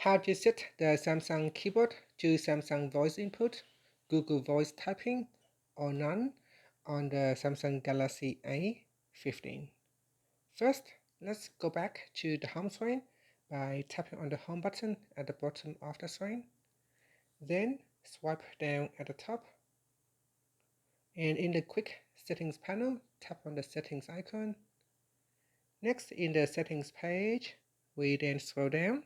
How to set the Samsung keyboard to Samsung voice input, Google voice typing, or none on the Samsung Galaxy A15. First, let's go back to the home screen by tapping on the home button at the bottom of the screen. Then swipe down at the top. And in the quick settings panel, tap on the settings icon. Next, in the settings page, we then scroll down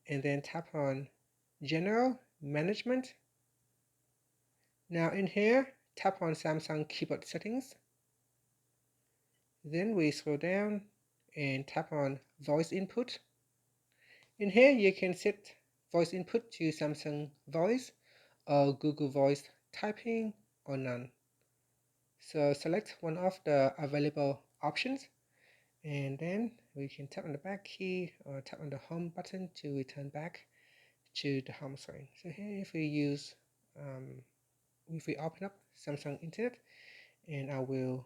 and then tap on General Management. Now in here, tap on Samsung keyboard settings. Then we scroll down and tap on voice input. In here, you can set voice input to Samsung voice or Google voice typing or none. So select one of the available options, and then we can tap on the back key or tap on the home button to return back to the home screen. So here, if we open up Samsung Internet, and I will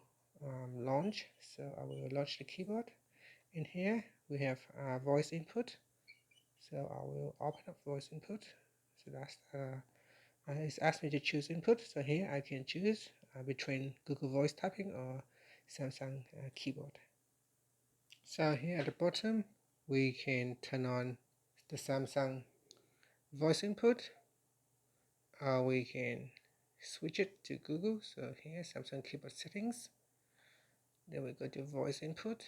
launch. So I will launch the keyboard. In here we have voice input. So I will open up voice input. So that's it's asked me to choose input. So here I can choose between Google Voice Typing or Samsung keyboard. So here at the bottom we can turn on the Samsung voice input, or we can switch it to Google. So here Samsung keyboard settings. Then we go to voice input,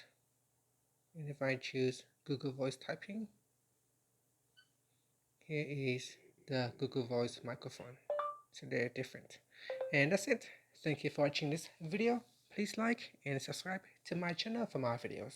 and if I choose Google Voice Typing, here is the Google Voice microphone. So they're different. And that's it. Thank you for watching this video. Please like and subscribe to my channel for more videos.